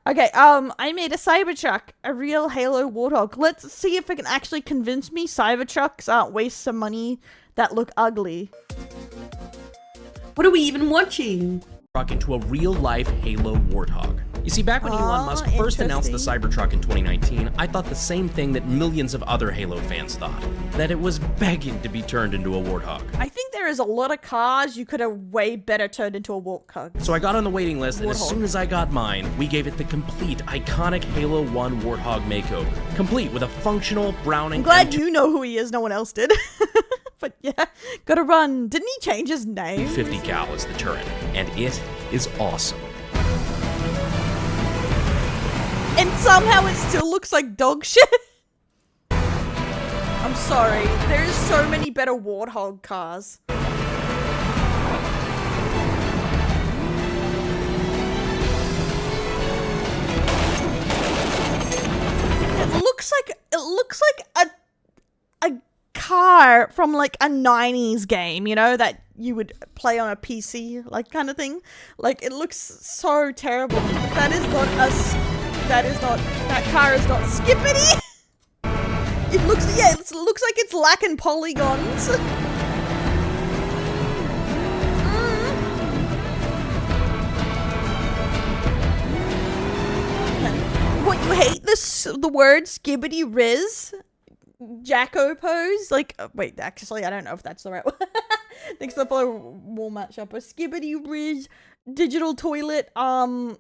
Okay, I made a Cybertruck, a real Halo Warthog. Let's see if it can actually convince me Cybertrucks aren't wastes of money that look ugly. What are we even watching? Into a real-life Halo Warthog. You see, back when Elon Musk first announced the Cybertruck in 2019, I thought the same thing that millions of other Halo fans thought. That it was begging to be turned into a Warthog. I think there is a lot of cars you could have way better turned into a Warthog. So I got on the waiting list, and as soon as I got mine, we gave it the complete, iconic Halo 1 Warthog makeover. Complete with a functional browning... I'm glad you know who he is, no one else did. But yeah, gotta run. Didn't he change his name? 50 cal is the turret, and it is awesome. And somehow it still looks like dog shit. I'm sorry, there's so many better Warthog cars. It looks like a car from like a 90s game, you know, that you would play on a PC, like kind of thing. Like, it looks so terrible. That car is not skippity. It looks like it's lacking polygons. What, you hate the word skibbity riz? Jacko pose? Like, wait, actually, I don't know if that's the right one. Thanks for the wall matchup. A skibbity riz digital toilet. Hello?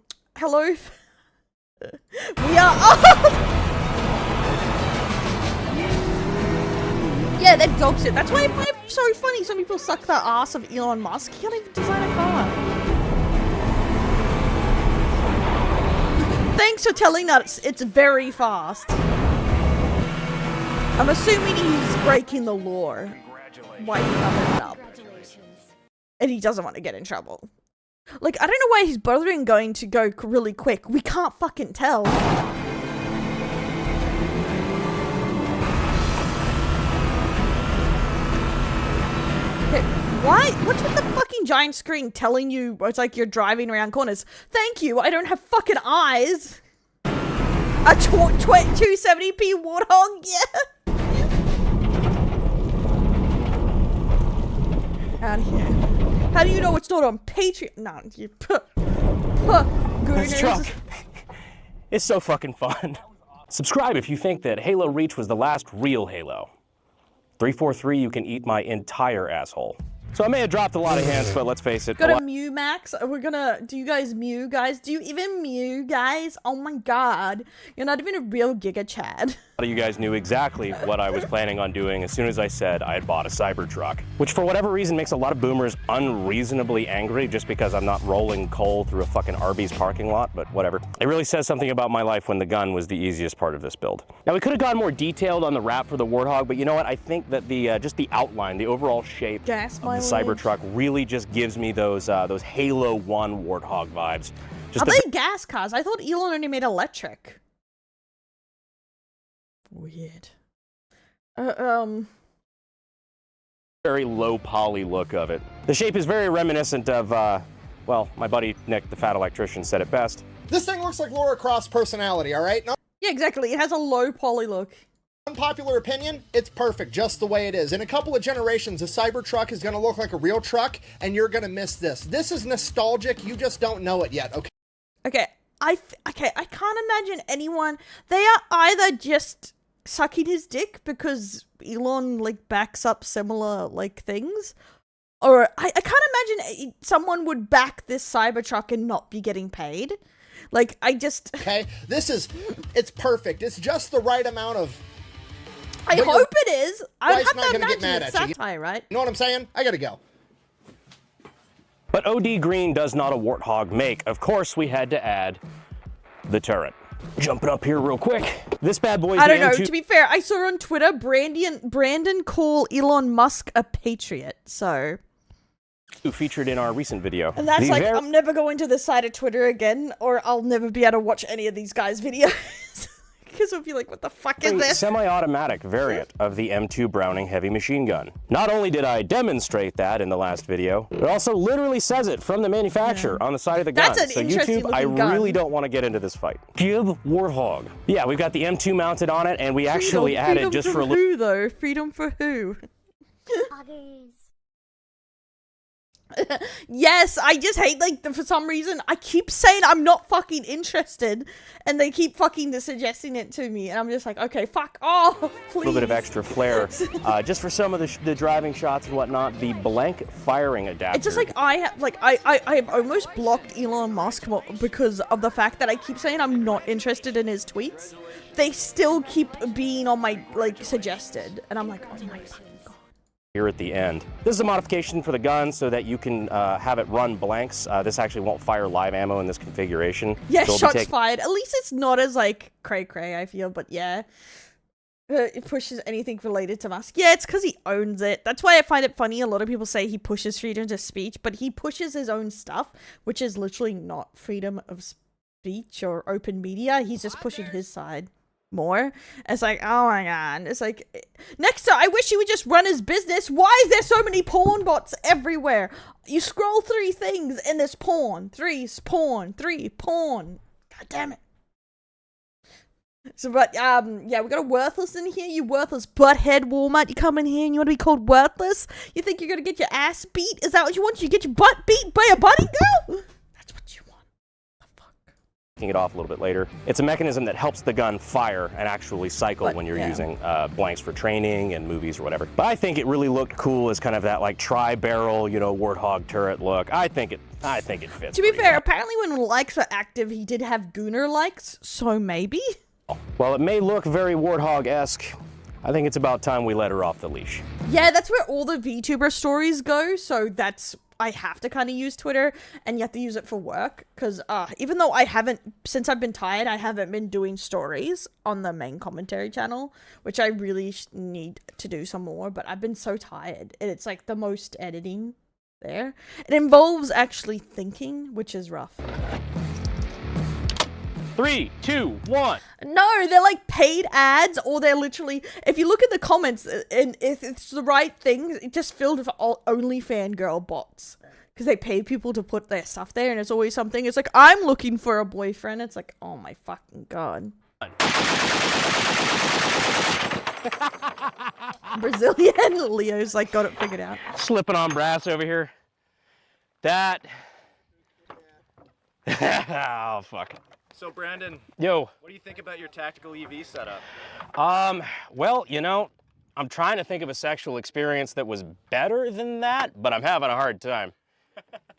We are Yeah, that dog shit. That's why I find it so funny. Some people suck the ass of Elon Musk. He can't even design a car. Thanks for telling us it's very fast. I'm assuming he's breaking the law. Why he covered it up. And he doesn't want to get in trouble. Like, I don't know why he's bothering going to go really quick. We can't fucking tell. Okay, why? What's with the fucking giant screen telling you it's like you're driving around corners? Thank you, I don't have fucking eyes. A 270p Warthog, yeah. Out of here. How do you know it's not on Patreon? No, you This truck is so fucking fun. Subscribe if you think that Halo Reach was the last real Halo. 343, you can eat my entire asshole. So I may have dropped a lot of hands, but let's face it. Got a Mew Max. We're gonna. Do you guys Mew, guys? Do you even Mew, guys? Oh my god, you're not even a real Giga Chad. A lot of you guys knew exactly what I was planning on doing as soon as I said I had bought a Cybertruck, which for whatever reason makes a lot of boomers unreasonably angry just because I'm not rolling coal through a fucking Arby's parking lot, but whatever. It really says something about my life when the gun was the easiest part of this build. Now we could have gone more detailed on the wrap for the Warthog, but you know what? I think that the just the outline, the overall shape of the Cybertruck really just gives me those Halo 1 Warthog vibes. Are they gas cars? I thought Elon only made electric. Weird. Very low poly look of it. The shape is very reminiscent of, well, my buddy Nick, the fat electrician, said it best. This thing looks like Laura Croft's personality, all right? No, yeah, exactly. It has a low poly look. unpopular opinion, it's perfect just the way it is. In a couple of generations, a Cybertruck is going to look like a real truck, and you're going to miss this. This is nostalgic. You just don't know it yet, okay? Okay, I can't imagine anyone. They are either just sucking his dick because Elon like backs up similar like things, or I can't imagine someone would back this Cybertruck and not be getting paid. Like, I just... Okay, it's perfect. It's just the right amount of... I hope it is. I have not to gonna get imagine mad it's at you. satire, right? You know what I'm saying? I gotta go. But OD Green does not a Warthog make. Of course, we had to add the turret. Jumping up here real quick. This bad boy is I don't know. To be fair, I saw on Twitter Brandon call Elon Musk a patriot. So... who featured in our recent video. And that's like, I'm never going to this side of Twitter again, or I'll never be able to watch any of these guys' videos. Because we'll be like, what the fuck is A this? semi-automatic variant of the M2 Browning heavy machine gun. Not only did I demonstrate that in the last video, it also literally says it from the manufacturer on the side of the gun. That's an so interesting YouTube, I looking gun. really don't want to get into this fight. Gib Warthog. Yeah, we've got the M2 mounted on it, and we actually added just for a little. Who though? Freedom for who? Yes, I just hate, like, for some reason, I keep saying I'm not fucking interested, and they keep fucking suggesting it to me, and I'm just like, okay, fuck off, please. A little bit of extra flair, just for some of the driving shots and whatnot. The blank firing adapter. It's just like I have almost blocked Elon Musk because of the fact that I keep saying I'm not interested in his tweets. They still keep being on my, like, suggested, and I'm like, oh my fucking god. Here at the end. This is a modification for the gun so that you can have it run blanks. This actually won't fire live ammo in this configuration. Yeah, so shots fired. At least it's not as, like, cray-cray, I feel, but yeah. It pushes anything related to Musk. Yeah, it's because he owns it. That's why I find it funny. A lot of people say he pushes freedom of speech, but he pushes his own stuff, which is literally not freedom of speech or open media. He's just pushing his side more. It's like, oh my god. It's like, next time, I wish he would just run his business. Why is there so many porn bots everywhere? You scroll 3 things and there's porn. 3 porn. 3 porn. God damn it. So, but, yeah, we got a worthless in here. You worthless butthead Walmart. You come in here and you want to be called worthless? You think you're gonna get your ass beat? Is that what you want? You get your butt beat by a bunny girl? That's what you want. Taking it off a little bit later. It's a mechanism that helps the gun fire and actually cycle when you're using blanks for training and movies or whatever. But I think it really looked cool as kind of that like tri-barrel, you know, Warthog turret look. I think it fits. To be fair, well. apparently when likes were active, he did have Gooner likes, so maybe. While it may look very Warthog-esque, I think it's about time we let her off the leash. Yeah, that's where all the VTuber stories go, so that's, I have to kind of use Twitter, and you have to use it for work, because even though I haven't, since I've been tired, I haven't been doing stories on the main commentary channel, which I really need to do some more, but I've been so tired, and it's like the most editing there. It involves actually thinking, which is rough. 3, 2, 1. No, they're like paid ads, or they're literally, if you look at the comments, and if it's the right thing, it just filled with only fangirl bots. Because they pay people to put their stuff there, and it's always something, it's like, I'm looking for a boyfriend. It's like, oh my fucking god. Brazilian Leo's like got it figured out. Slipping on brass over here. That. Oh, fuck. So Brandon, Yo. what do you think about your tactical EV setup? Well, you know, I'm trying to think of a sexual experience that was better than that, but I'm having a hard time.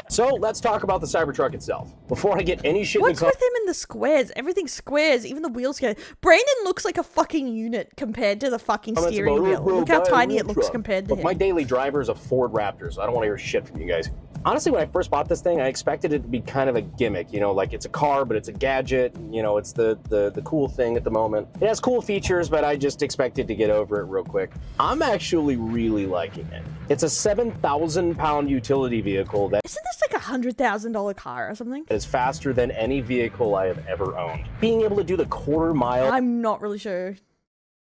So let's talk about the Cybertruck itself. Before I get any shit What's with him in the squares? Everything's squares, even the wheels go. Brandon looks like a fucking unit compared to the fucking steering wheel. Look how tiny it looks compared to him. My daily driver is a Ford Raptor, so I don't want to hear shit from you guys. Honestly, when I first bought this thing, I expected it to be kind of a gimmick, you know, like it's a car, but it's a gadget, you know, it's the cool thing at the moment. It has cool features, but I just expected to get over it real quick. I'm actually really liking it. It's a 7,000-pound utility vehicle that Isn't this like $100,000 car or something? is faster than any vehicle I have ever owned. Being able to do the quarter mile I'm not really sure.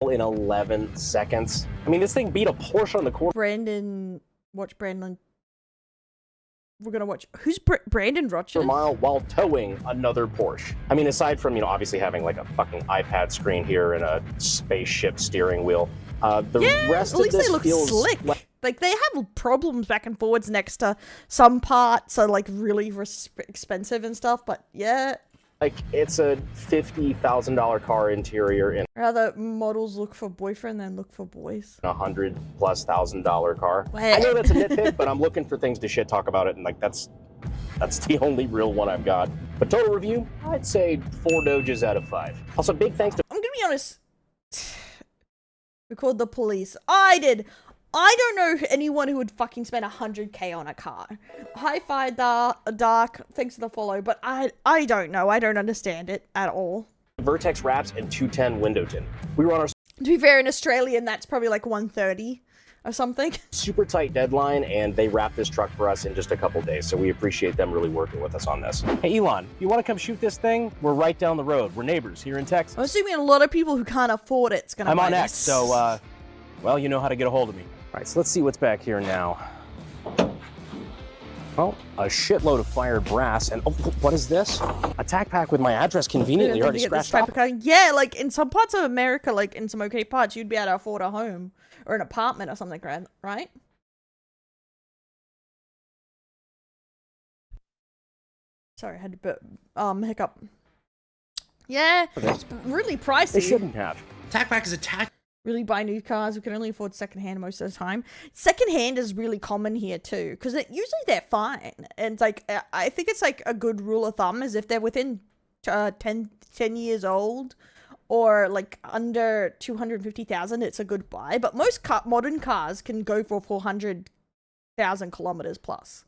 in 11 seconds. I mean, this thing beat a Porsche on the quarter Brandon, watch Brandon. We're gonna watch. Who's Brandon Rochester? mile while towing another Porsche. I mean, aside from, you know, obviously having like a fucking iPad screen here and a spaceship steering wheel, the rest at of least this they look feels slick. Like they have problems back and forwards next to some parts are like really expensive and stuff. But yeah, like it's a $50,000 car interior in rather models look for boyfriend than look for boys. a $100,000+ car. Wait. I know that's a nitpick, but I'm looking for things to shit talk about it, and like that's the only real one I've got. But total review, I'd say 4 Doges out of 5. Also, big thanks to I'm gonna be honest. We called the police. I did. I don't know anyone who would fucking spend $100K on a car. Hi-Fi Dark, thanks for the follow, but I don't know. I don't understand it at all. Vertex wraps and 210 window tint. We were on our To be fair, in Australian, that's probably like $130. or something. Super tight deadline, and they wrapped this truck for us in just a couple days, so we appreciate them really working with us on this. Hey Elon, you want to come shoot this thing? We're right down the road. We're neighbors here in Texas. I'm assuming a lot of people who can't afford it's gonna buy I'm on this. X, so well, you know how to get a hold of me. All right, so let's see what's back here now. Well, a shitload of fired brass, and oh, what is this? A tack pack with my address conveniently already scratched off. Yeah, like in some parts of America, like in some okay parts, you'd be able to afford a home or an apartment or something, right? Sorry, I had to hiccup. Yeah, it's really pricey. They shouldn't have. Tack pack is attached. Really buy new cars. We can only afford secondhand most of the time. Secondhand is really common here too, because usually they're fine. And it's like, I think it's like a good rule of thumb is if they're within 10 years old or like under 250,000, it's a good buy. But most modern cars can go for 400,000 kilometers plus.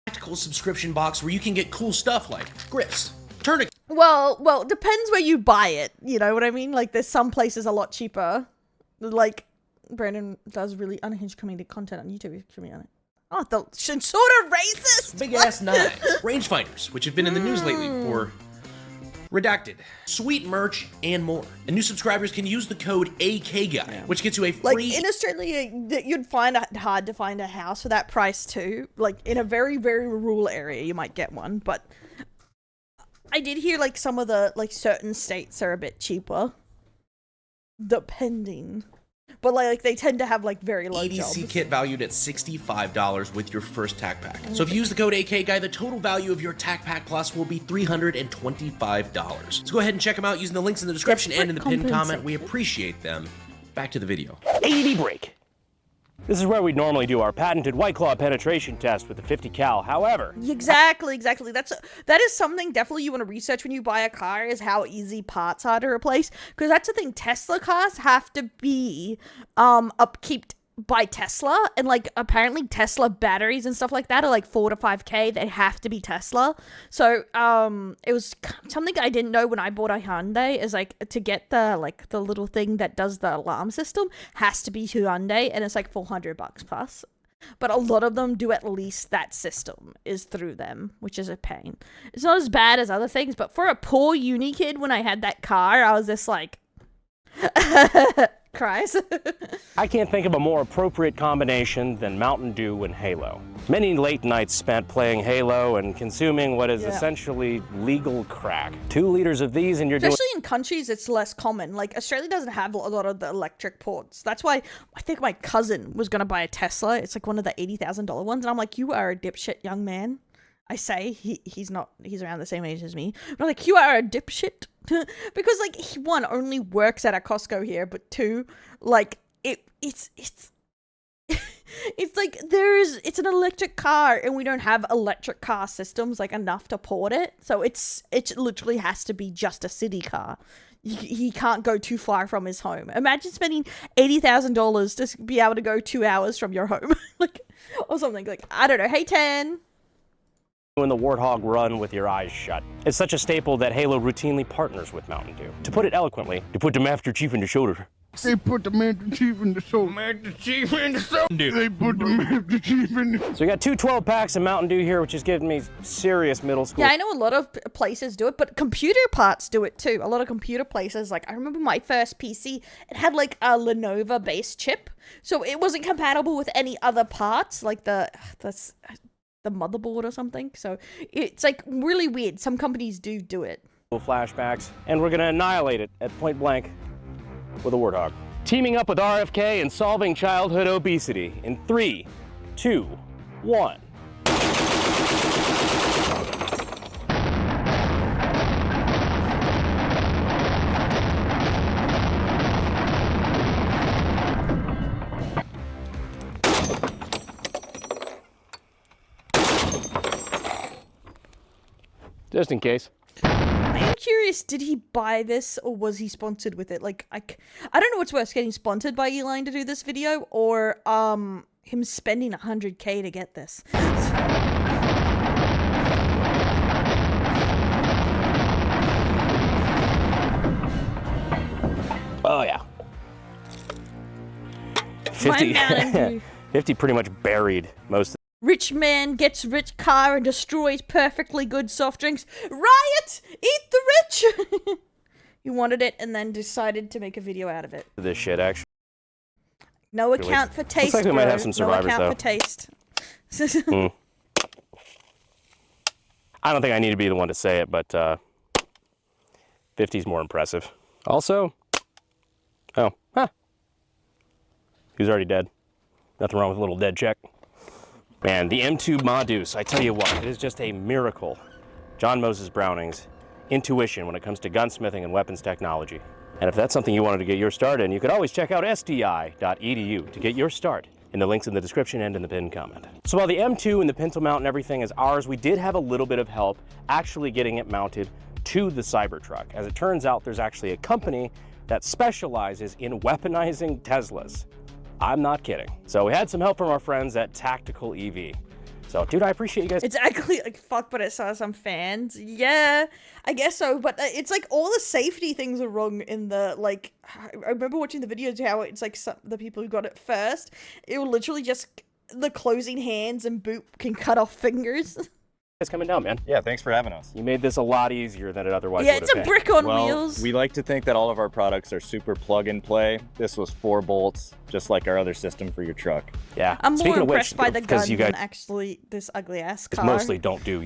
Tactical subscription box where you can get cool stuff like grips, tourniquets. Well, depends where you buy it. You know what I mean? Like there's some places a lot cheaper. Like, Brandon does really unhinged comedic content on YouTube. If you're on it. Oh, the sort of racist! Big ass knives. Rangefinders, which have been in the news lately for redacted. Sweet merch and more. And new subscribers can use the code AKGuy, which gets you a free... Like, in Australia, you'd find it hard to find a house for that price too. Like, in a very, very rural area, you might get one. But I did hear, like, some of the, like, certain states are a bit cheaper. Depending, but like they tend to have like very low EDC jobs. kit valued at $65 with your first tack pack. So if you use the code AKGuy, the total value of your tack pack plus will be $325. So go ahead and check them out using the links in the description and in the pinned comment. We appreciate them. Back to the video. AED break. This is where we normally do our patented White Claw penetration test with the 50 cal. However, Exactly. That is something definitely you want to research when you buy a car, is how easy parts are to replace. Because that's the thing, Tesla cars have to be upkeeped by Tesla, and like apparently Tesla batteries and stuff like that are like 4 to 5K. They have to be Tesla. So it was something I didn't know when I bought a Hyundai, is like to get the like the little thing that does the alarm system has to be Hyundai, and it's like $400 plus. But a lot of them do at least that system is through them, which is a pain. It's not as bad as other things, but for a poor uni kid, when I had that car, I was just like cries. I can't think of a more appropriate combination than Mountain Dew and Halo. Many late nights spent playing Halo and consuming what is essentially legal crack. 2 liters of these and you're Especially in countries it's less common. Like Australia doesn't have a lot of the electric ports. That's why I think my cousin was going to buy a Tesla. It's like one of the $80,000 ones. And I'm like, you are a dipshit young man. I say he's around the same age as me. But I'm like, you are a dipshit. Because like he, one, only works at a Costco here, but 2, like it's it's like it's an electric car and we don't have electric car systems like enough to port it. So it literally has to be just a city car. He can't go too far from his home. Imagine spending $80,000 to be able to go 2 hours from your home, like, or something. Like, I don't know. Hey, 10. doing the Warthog run with your eyes shut. It's such a staple that Halo routinely partners with Mountain Dew. To put it eloquently, to put the Master Chief in the shoulder. They put the Master Chief in the shoulder. Master Chief in the shoulder. They put the Master Chief in the... So we got 2 12-packs of Mountain Dew here, which is giving me serious middle school. Yeah, I know a lot of places do it, but computer parts do it too. A lot of computer places, like I remember my first PC, it had like a Lenovo-based chip, so it wasn't compatible with any other parts, like the motherboard or something. So it's like really weird. Some companies do it. Flashbacks, and we're gonna annihilate it at point blank with a Warthog. Teaming up with RFK and solving childhood obesity in 3, 2, 1. Just in case. I'm curious, did he buy this or was he sponsored with it? Like, I don't know what's worse, getting sponsored by Elon to do this video or him spending 100K to get this. Oh yeah. Climb Mountain View. 50 pretty much buried most of Rich man gets rich car and destroys perfectly good soft drinks. Riot! Eat the rich! He wanted it and then decided to make a video out of it. this shit, actually. No account for taste. Looks like we might bro. have some survivors, no account though. for taste. I don't think I need to be the one to say it, but 50's more impressive. Also, he's already dead. Nothing wrong with a little dead check. Man, the M2 Modus, I tell you what, it is just a miracle. John Moses Browning's intuition when it comes to gunsmithing and weapons technology. And if that's something you wanted to get your start in, you could always check out sdi.edu to get your start in the links in the description and in the pinned comment. So while the M2 and the Pinto mount and everything is ours, we did have a little bit of help actually getting it mounted to the Cybertruck. As it turns out, there's actually a company that specializes in weaponizing Teslas. I'm not kidding. So we had some help from our friends at Tactical EV. So, dude, I appreciate you guys. It's actually like fuck, but it saw some fans. Yeah, I guess so. But it's like all the safety things are wrong in the like. I remember watching the videos how it's like the people who got it first. It will literally just the closing hands and boot can cut off fingers. It's coming down, man. Yeah, thanks for having us. You made this a lot easier than it otherwise Yeah, would it's have a been. brick on Well, wheels. we like to think that all of our products are super plug and play. This was 4 bolts, just like our other system for your truck. Yeah. I'm more Speaking of impressed which, by the because gun you guys than actually this ugly ass car. mostly don't do,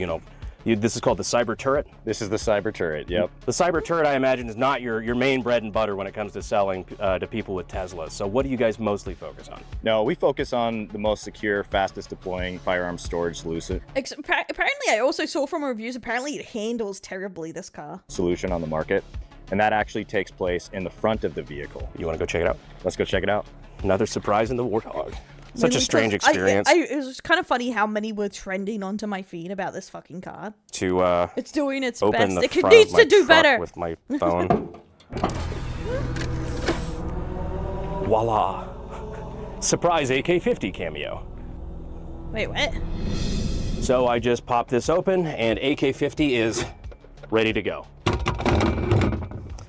this is called the Cyber Turret. This is the Cyber Turret, yep. The Cyber Turret, I imagine, is not your main bread and butter when it comes to selling to people with Teslas. So what do you guys mostly focus on? No, we focus on the most secure, fastest deploying firearm storage solution Apparently, I also saw from reviews. Apparently, it handles terribly. This car. on the market. And that actually takes place in the front of the vehicle. You want to go check it out? Let's go check it out. Another surprise in the Warthog. Such a Really strange tough. experience It was kind of funny how many were trending onto my feed about this fucking car. to It's doing its open best. the It front needs of my to do truck better. with my phone. Voila! Surprise AK-50 cameo. Wait, what? So I just popped this open, and AK-50 is ready to go.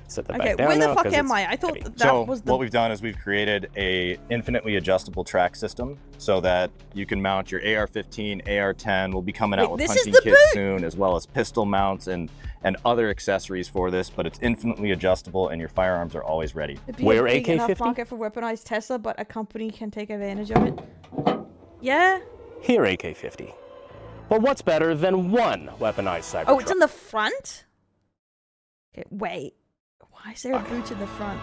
Set that Okay, back down where the now, fuck 'cause am it's I? I thought heavy. that So was the. what we've done is we've created a infinitely adjustable track system so that you can mount your AR-15, AR-10. We'll be coming out Wait, with this is hunting the kits boot? soon, as well as pistol mounts and other accessories for this, but it's infinitely adjustable and your firearms are always ready. It'd be Where a big enough AK-50? market for weaponized Tesla, but a company can take advantage of it. Yeah. Here, AK-50. But what's better than one weaponized Cybertruck? Oh, it's in the front? Okay, wait. Why is there a boot in the front?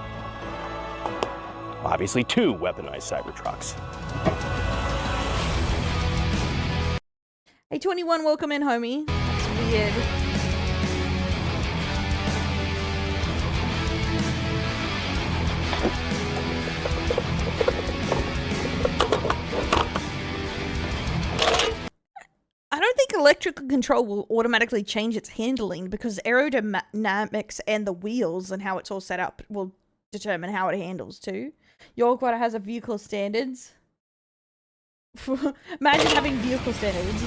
Obviously, 2 weaponized Cybertrucks. Hey, 21, welcome in, homie. That's weird. I don't think electrical control will automatically change its handling because aerodynamics and the wheels and how it's all set up will determine how it handles too. Yorkwater has a vehicle standards. Imagine having vehicle standards.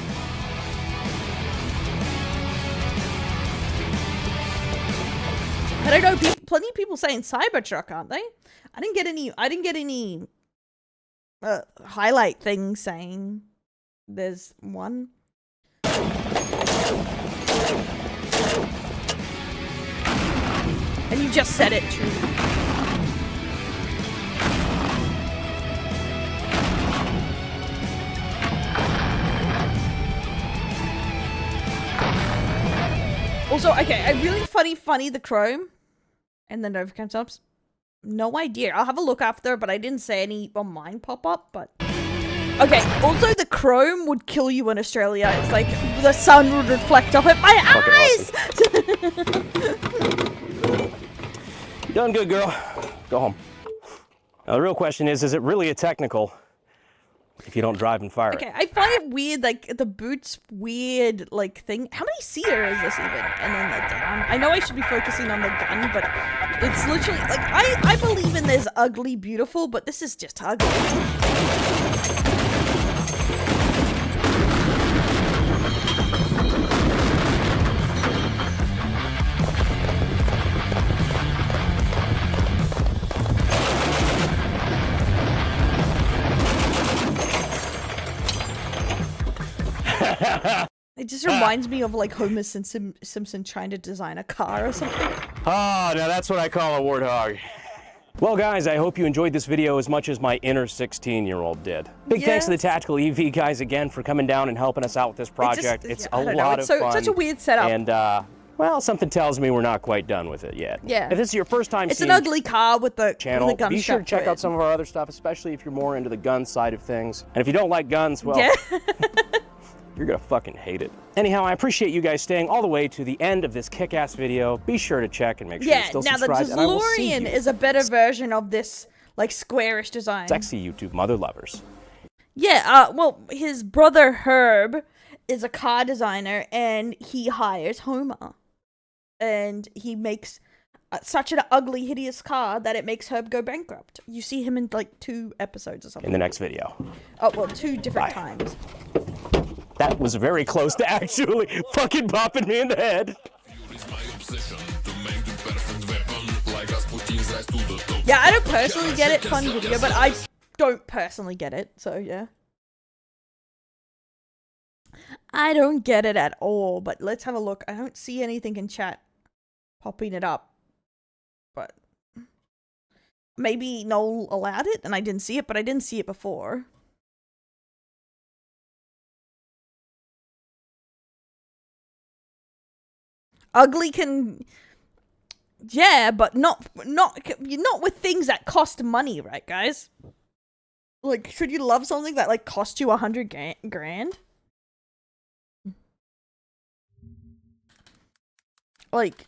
I don't know. Plenty of people saying Cybertruck, aren't they? I didn't get any highlight things saying there's one. And you just said it too. Also, okay, I really funny the chrome and the Novacam subs. No idea. I'll have a look after, but I didn't say any on mine pop up, but okay, also the chrome would kill you in Australia. It's like the sun would reflect off it. My eyes! You done good, girl. Go home. Now, the real question is it really a technical if you don't drive and fire Okay, it? I find it weird, like, the boot's weird, like, thing. How many seater is this even? And then the down. I know I should be focusing on the gun, but it's literally, like, I believe in this ugly beautiful, but this is just ugly. It just reminds me of like Homer Simpson trying to design a car or something. Ah, now that's what I call a warthog. Well, guys, I hope you enjoyed this video as much as my inner 16-year-old did. Big thanks to the Tactical EV guys again for coming down and helping us out with this project. It's a lot of fun. Such a weird setup. And, well, something tells me we're not quite done with it yet. Yeah. If this is your first time It's seeing an ugly car with the channel, with the gun be sure to check out some of our other stuff, especially if you're more into the gun side of things. And if you don't like guns, well, you're gonna fucking hate it. Anyhow, I appreciate you guys staying all the way to the end of this kick-ass video. Be sure to check and make sure you're still subscribed. Yeah, now the DeLorean is a better version of this, like, squarish design. Sexy YouTube mother lovers. Yeah, well, his brother Herb is a car designer, and he hires Homer. And he makes such an ugly, hideous car that it makes Herb go bankrupt. You see him in, like, 2 episodes or something. In the next video. Oh, well, 2 different times. That was very close to actually fucking popping me in the head. Yeah, I don't personally get it, fun video, but I don't personally get it, so yeah. I don't get it at all, but let's have a look. I don't see anything in chat popping it up, but maybe Noel allowed it and I didn't see it, but I didn't see it before. Ugly can, yeah, but not with things that cost money, right, guys? Like, should you love something that like cost you 100 grand? Like,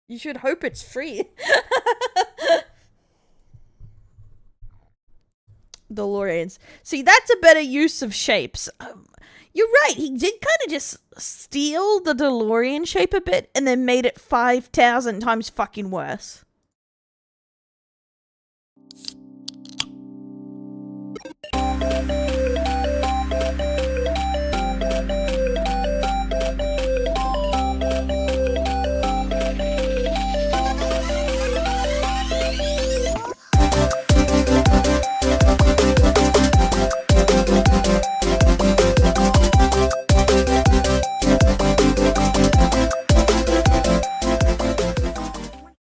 you should hope it's free. DeLoreans. See, that's a better use of shapes. You're right, he did kind of just steal the DeLorean shape a bit and then made it 5,000 times fucking worse.